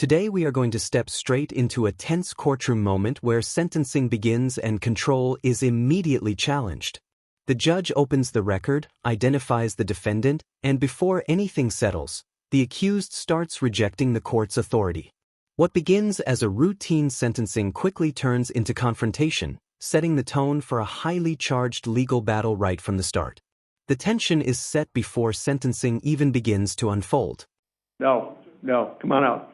Today we are going to step straight into a tense courtroom moment where sentencing begins and control is immediately challenged. The judge opens the record, identifies the defendant, and before anything settles, the accused starts rejecting the court's authority. What begins as a routine sentencing quickly turns into confrontation, setting the tone for a highly charged legal battle right from the start. The tension is set before sentencing even begins to unfold. No, come on out.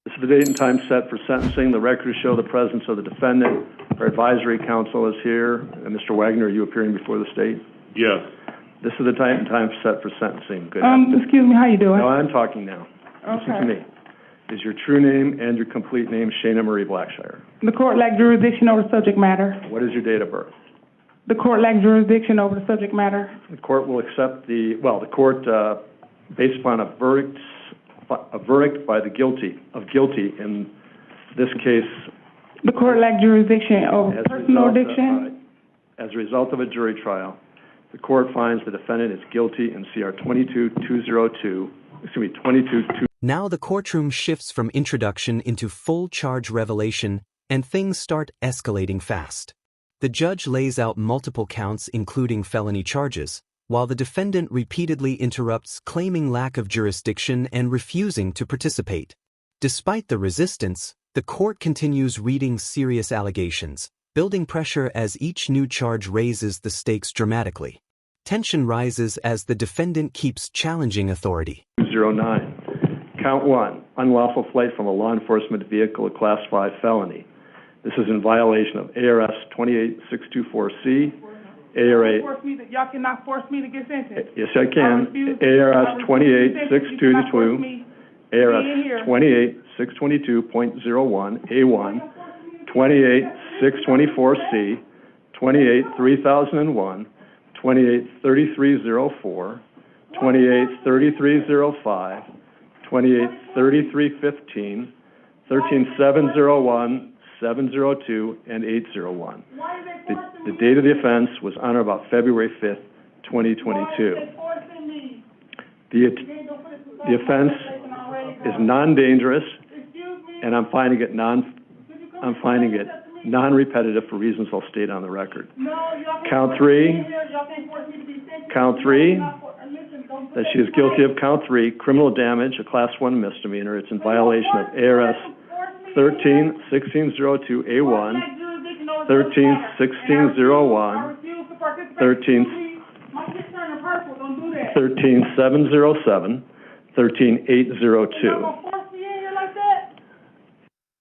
This is the date and time set for sentencing. The records show the presence of the defendant. Our advisory counsel is here. And Mr. Wagner, are you appearing before the state? Yes. This is the date and time set for sentencing. Good. Excuse me, how you doing? No, I'm talking now. Listen to me. Is your true name and your complete name Shayna Marie Blackshire? The court lacked jurisdiction over the subject matter. What is your date of birth? The court lacked jurisdiction over the subject matter. The court will accept the court, based upon a verdict by the guilty in this case. The court lacked jurisdiction over personal addiction. As a result of a jury trial, the court finds the defendant is guilty in CR 22-202. Now the courtroom shifts from introduction into full charge revelation, and things start escalating fast. The judge lays out multiple counts including felony charges, while the defendant repeatedly interrupts, claiming lack of jurisdiction and refusing to participate. Despite the resistance, the court continues reading serious allegations, building pressure as each new charge raises the stakes dramatically. Tension rises as the defendant keeps challenging authority. 209. Count 1, unlawful flight from a law enforcement vehicle, a Class 5 felony. This is in violation of ARS 28624C. Y'all cannot force me to get sentenced. Yes, I can. ARS 28622, ARS 28622.01, A1, 28624C, 283001, 283304, 283305, 283315, 13701, 702, and 801. The date of the offense was on or about February 5th, 2022. The offense is non-dangerous, and I'm finding it non-repetitive for reasons I'll state on the record. Count 3, that she is guilty of count 3, criminal damage, a Class 1 misdemeanor. It's in violation of ARS 13-1602A1, 13-1601, 13-707, 13-802.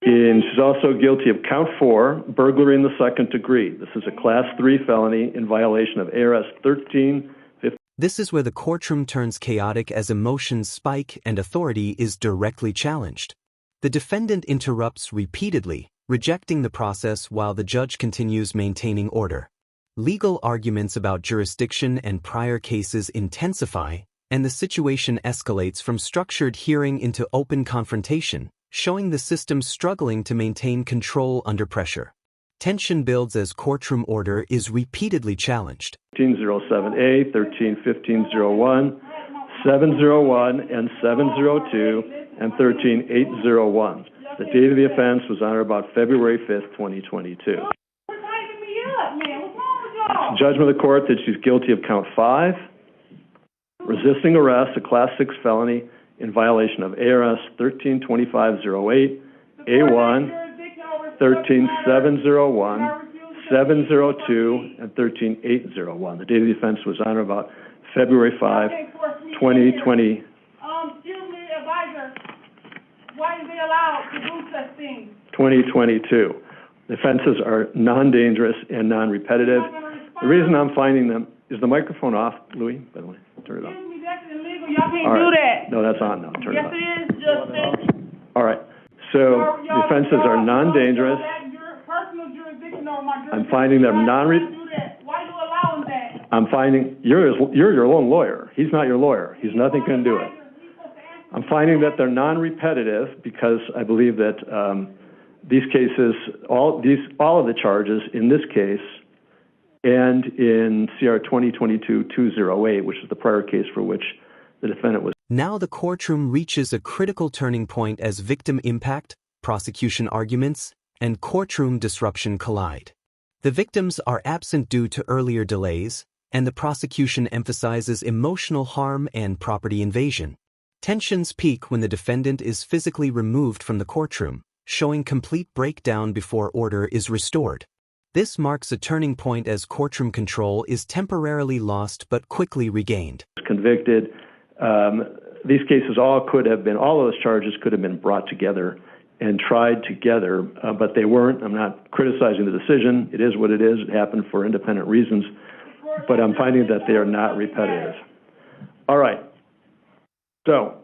And she's also guilty of count 4, burglary in the second degree. This is a Class 3 felony in violation of ARS 13-15. This is where the courtroom turns chaotic as emotions spike and authority is directly challenged. The defendant interrupts repeatedly, rejecting the process while the judge continues maintaining order. Legal arguments about jurisdiction and prior cases intensify, and the situation escalates from structured hearing into open confrontation, showing the system struggling to maintain control under pressure. Tension builds as courtroom order is repeatedly challenged. 1307A, 131501, 701, and 702, and 13801. The date of the offense was on or about February 5th, 2022. Judgment of the court that she's guilty of count 5, resisting arrest, a Class 6 felony in violation of ARS 13-2508, A1, 13-701, 702, and 13-801. The date of the offense was on or about February 5, 2020. Excuse me, advisor. Why is they allowed to do such things? 2022. The offenses are non-dangerous and non-repetitive. The reason I'm finding them is the microphone off, Louis, by the way. Turn it off. Excuse me, that's illegal. Y'all can't do that. No, that's on now. Turn it off. Yes, it is, Justice. All right. So the offenses are non-dangerous. I'm finding them Why are you allowing that? I'm finding you're your own lawyer. He's not your lawyer. He's nothing can do it. I'm finding that they're non-repetitive because I believe that these cases, all of the charges in this case and in CR 2022-208, which is the prior case for which the defendant was Now the courtroom reaches a critical turning point as victim impact, prosecution arguments, and courtroom disruption collide. The victims are absent due to earlier delays, and the prosecution emphasizes emotional harm and property invasion. Tensions peak when the defendant is physically removed from the courtroom, showing complete breakdown before order is restored. This marks a turning point as courtroom control is temporarily lost but quickly regained. Convicted. These cases all of those charges could have been brought together and tried together, but they weren't. I'm not criticizing the decision. It is what it is. It happened for independent reasons, but I'm finding that they are not repetitive. All right. So,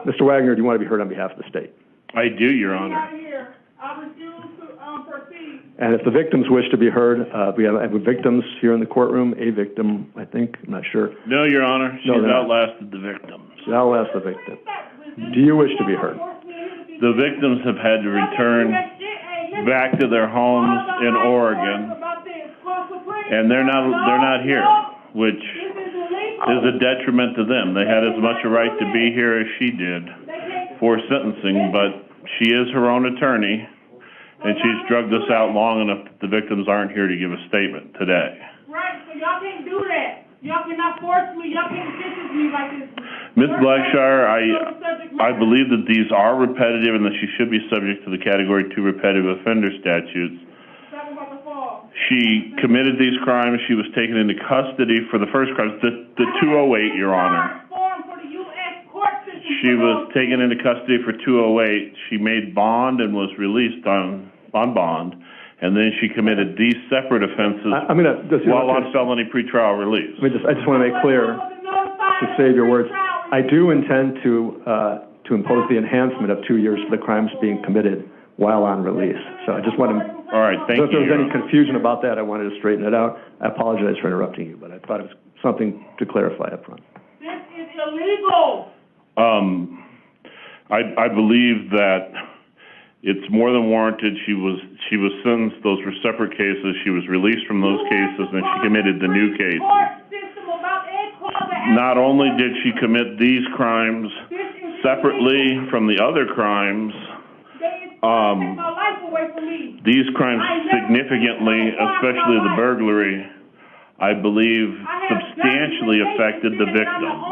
Mr. Wagner, do you want to be heard on behalf of the state? I do, Your Honor. I refuse to proceed. And if the victims wish to be heard, we have victims here in the courtroom, a victim, I think, I'm not sure. No, Your Honor, she's outlasted the victims. She's outlasted the victim. Do you wish to be heard? The victims have had to return back to their homes in Oregon, and they're not here, which is a detriment to them. They had as much a right to be here as she did for sentencing, but she is her own attorney, and she's drugged us out long enough that the victims aren't here to give a statement today. Right, so y'all can't do that. Y'all cannot force me. Y'all can't sentence me like this. Ms. Blackshire, I believe that these are repetitive and that she should be subject to the Category 2 repetitive offender statutes. She committed these crimes. She was taken into custody for the first crimes, the 208, Your Honor. She was taken into custody for 208. She made bond and was released on bond, and then she committed these separate offenses while on felony pretrial release. I just want to make clear, to save your words, I do intend to impose the enhancement of 2 years for the crimes being committed while on release. So I just want to. All right, thank you. If there was any confusion about that, I wanted to straighten it out. I apologize for interrupting you, but I thought it was something to clarify up front. This is illegal. I believe that it's more than warranted. She was sentenced. Those were separate cases. She was released from those cases, and she committed the new cases. Not only did she commit these crimes separately from the other crimes, these crimes significantly, especially the burglary, I believe substantially affected the victim.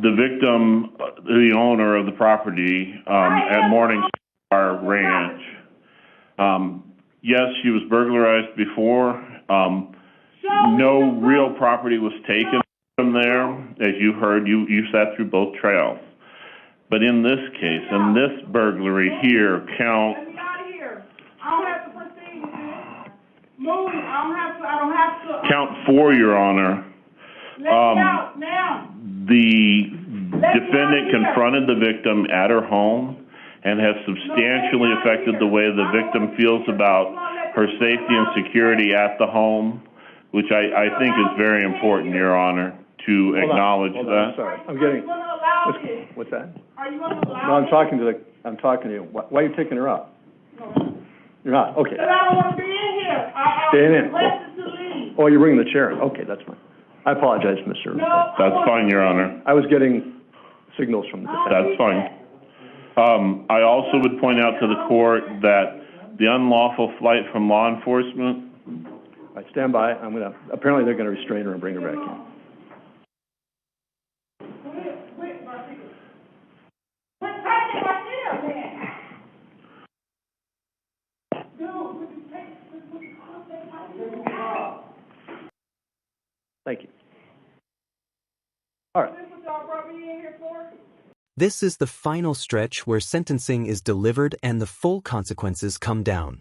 The victim, the owner of the property at Morningstar Ranch. Yes, she was burglarized before. No real property was taken from there. As you heard, you sat through both trials. But in this case, in this burglary here, count... Let me out of here. I don't have to proceed with this. Move. I don't have to. Count 4, Your Honor. Let me out now. The defendant confronted the victim at her home and has substantially affected the way the victim feels about her safety and security at the home, which I think is very important, Your Honor, to acknowledge that. I'm sorry. I'm getting. What's that? Are you going to allow No, I'm talking to you. Why are you taking her up? No. You're not. Okay. Because I don't want to be in here. Staying in. To leave. Oh, you're bringing the chair in. Okay, that's fine. I apologize, Mr. No, that's fine, Your Honor. I was getting signals from the defense. That's fine. I also would point out to the court that the unlawful flight from law enforcement. All right, stand by. Apparently they're going to restrain her and bring her back in. Thank you. All right. This is the final stretch where sentencing is delivered and the full consequences come down.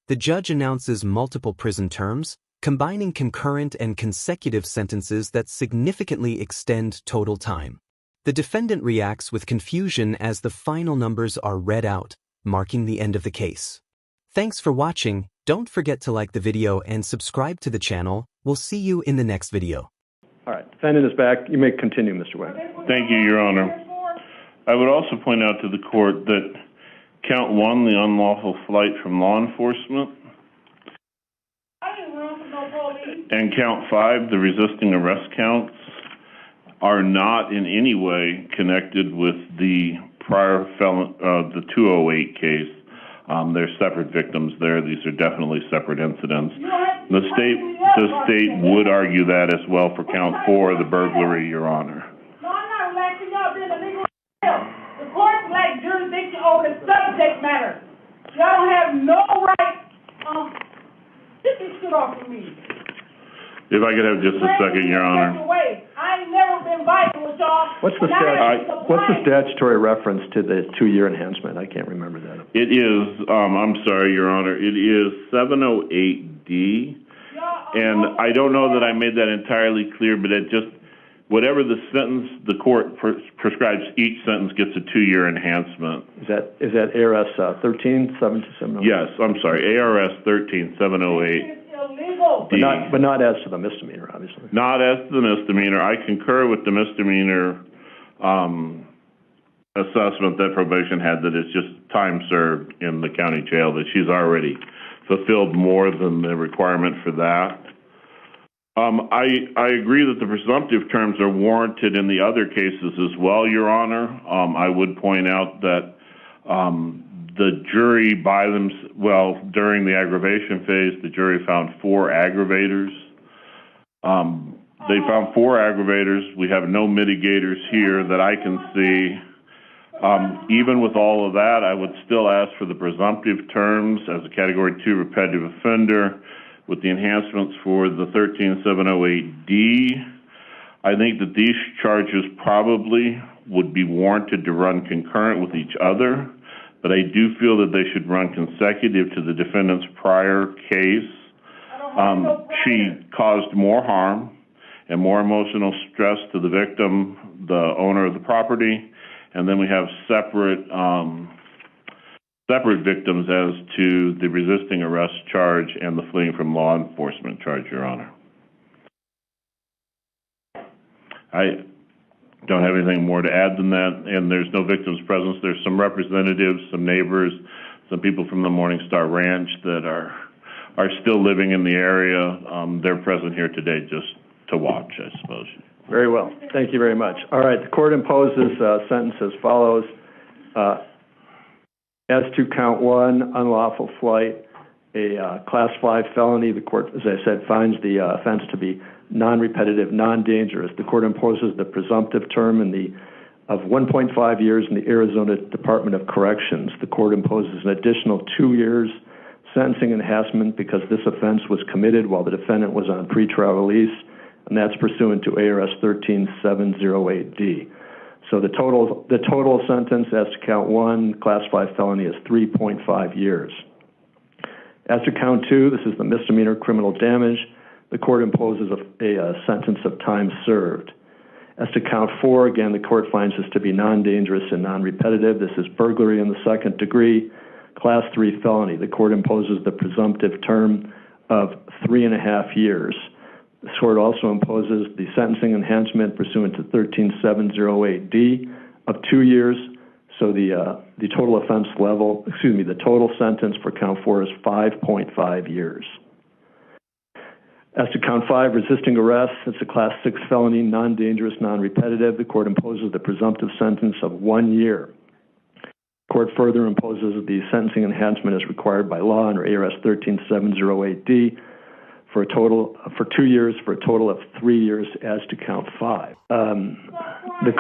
The judge announces multiple prison terms, combining concurrent and consecutive sentences that significantly extend total time. The defendant reacts with confusion as the final numbers are read out, marking the end of the case. Thanks for watching. Don't forget to like the video and subscribe to the channel. We'll see you in the next video. All right. Defendant is back. You may continue, Mr. Wagner. Thank you, Your Honor. I would also point out to the court that count 1, the unlawful flight from law enforcement. I didn't run from no police. And count 5, the resisting arrest counts, are not in any way connected with the prior the 208 case. They're separate victims there. These are definitely separate incidents. The state would argue that as well for count 4, the burglary, Your Honor. No, I'm not relaxing. Y'all being illegal. The court lacks jurisdiction over the subject matter. Y'all don't have no right. Get this shit off of me. If I could have just a second, Your Honor. I ain't never been fighting with y'all. What's the statutory reference to the 2-year enhancement? I can't remember that. It is, I'm sorry, Your Honor, it is 708D. And I don't know that I made that entirely clear, but it just, whatever the sentence, the court prescribes, each sentence gets a 2-year enhancement. Is that ARS 13-708? Yes, I'm sorry, ARS 13-708. But not as to the misdemeanor, obviously. Not as to the misdemeanor. I concur with the misdemeanor assessment that probation had, that it's just time served in the county jail, that she's already fulfilled more than the requirement for that. I agree that the presumptive terms are warranted in the other cases as well, Your Honor. I would point out that the jury during the aggravation phase, the jury found 4 aggravators. They found 4 aggravators. We have no mitigators here that I can see. Even with all of that, I would still ask for the presumptive terms as a Category 2 repetitive offender with the enhancements for the 13708D. I think that these charges probably would be warranted to run concurrent with each other, but I do feel that they should run consecutive to the defendant's prior case. She caused more harm and more emotional stress to the victim, the owner of the property, and then we have separate victims as to the resisting arrest charge and the fleeing from law enforcement charge, Your Honor. I don't have anything more to add than that, and there's no victims present. There's some representatives, some neighbors, some people from the Morningstar Ranch that are still living in the area. They're present here today just to watch, I suppose. Very well. Thank you very much. All right, the court imposes a sentence as follows. As to count 1, unlawful flight, a Class 5 felony, the court, as I said, finds the offense to be non-repetitive, non-dangerous. The court imposes the presumptive term of 1.5 years in the Arizona Department of Corrections. The court imposes an additional 2 years sentencing enhancement because this offense was committed while the defendant was on pretrial release, and that's pursuant to ARS 13708D. So the total sentence as to count 1, Class 5 felony, is 3.5 years. As to count 2, this is the misdemeanor criminal damage. The court imposes a sentence of time served. As to count 4, again, the court finds this to be non-dangerous and non-repetitive. This is burglary in the 2nd degree, Class 3 felony. The court imposes the presumptive term of 3.5 years. The court also imposes the sentencing enhancement pursuant to 13708D of 2 years. So the total offense level, the total sentence for count 4 is 5.5 years. As to count 5, resisting arrest, it's a Class 6 felony, non-dangerous, non-repetitive. The court imposes the presumptive sentence of 1 year. The court further imposes the sentencing enhancement as required by law under ARS 13708D for 2 years, for a total of 3 years as to count 5. The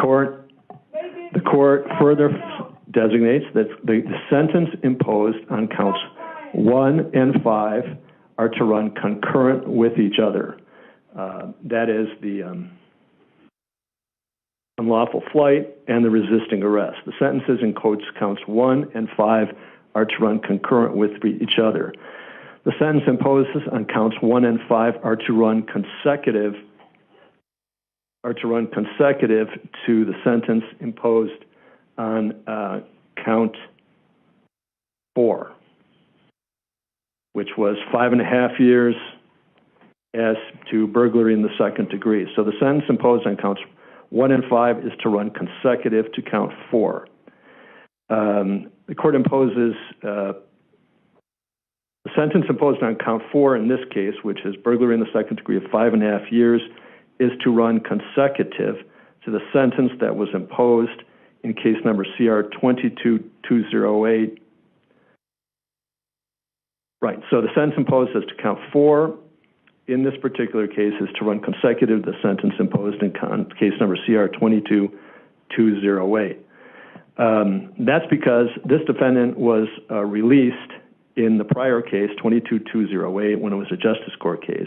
court further designates that the sentence imposed on counts 1 and 5 are to run concurrent with each other. That is the unlawful flight and the resisting arrest. The sentences in counts 1 and 5 are to run concurrent with each other. The sentence imposed on counts 1 and 5 are to run consecutive to the sentence imposed on count 4, which was 5.5 years as to burglary in the 2nd degree. So the sentence imposed on counts 1 and 5 is to run consecutive to count 4. The court imposes The sentence imposed on count 4 in this case, which is burglary in the second degree of 5.5 years, is to run consecutive to the sentence that was imposed in case number CR 22208. Right, so the sentence imposed as to count 4 in this particular case is to run consecutive to the sentence imposed in case number CR 22208. That's because this defendant was released in the prior case, 22208, when it was a justice court case.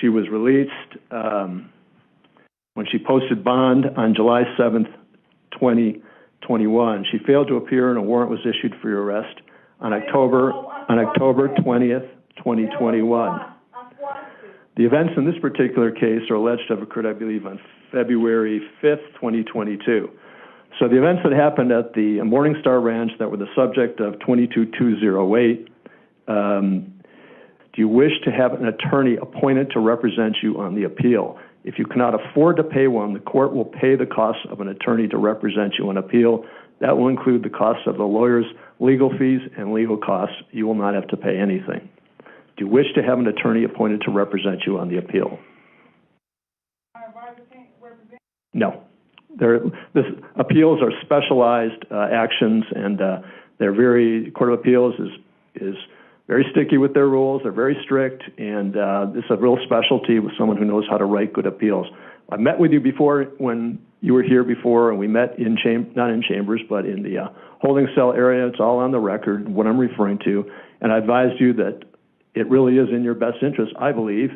She was released when she posted bond on July 7th, 2021. She failed to appear and a warrant was issued for your arrest on October 20th, 2021. The events in this particular case are alleged to have occurred, I believe, on February 5th, 2022. So the events that happened at the Morningstar Ranch that were the subject of 22208, do you wish to have an attorney appointed to represent you on the appeal? If you cannot afford to pay one, the court will pay the costs of an attorney to represent you on appeal. That will include the costs of the lawyer's legal fees and legal costs. You will not have to pay anything. Do you wish to have an attorney appointed to represent you on the appeal? No. Appeals are specialized actions, and Court of Appeals is very sticky with their rules. They're very strict, and it's a real specialty with someone who knows how to write good appeals. I met with you before when you were here before, and we met not in chambers, but in the holding cell area. It's all on the record, what I'm referring to, and I advised you that it really is in your best interest, I believe,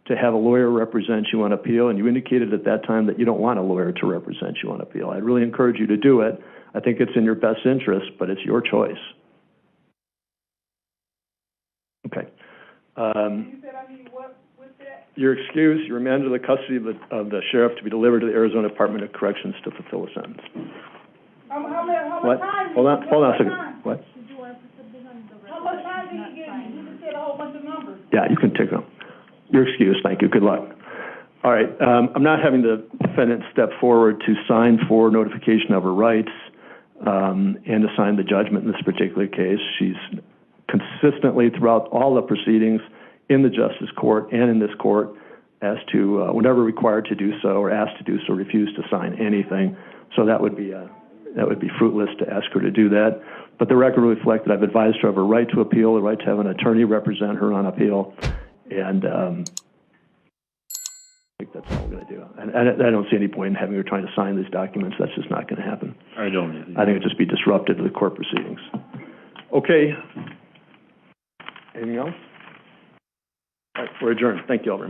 to have a lawyer represent you on appeal, and you indicated at that time that you don't want a lawyer to represent you on appeal. I'd really encourage you to do it. I think it's in your best interest, but it's your choice. Okay. You said I need what with that? You're excused. You're remanded to the custody of the sheriff to be delivered to the Arizona Department of Corrections to fulfill a sentence. How much What? time? Hold on a second. What? How much time did you give me? You just said a whole bunch of numbers. Yeah, you can take them. You're excused. Thank you. Good luck. All right. I'm not having the defendant step forward to sign for notification of her rights and to sign the judgment in this particular case. She's consistently throughout all the proceedings in the Justice Court and in this court as to whenever required to do so or asked to do so, refused to sign anything. So that would be fruitless to ask her to do that. But the record will reflect that I've advised her of her right to appeal, the right to have an attorney represent her on appeal, and I think that's all we're going to do. And I don't see any point in having her trying to sign these documents. That's just not going to happen. I don't either. I think it'd just be disruptive to the court proceedings. Okay. Anything else? All right, we're adjourned. Thank you all very much.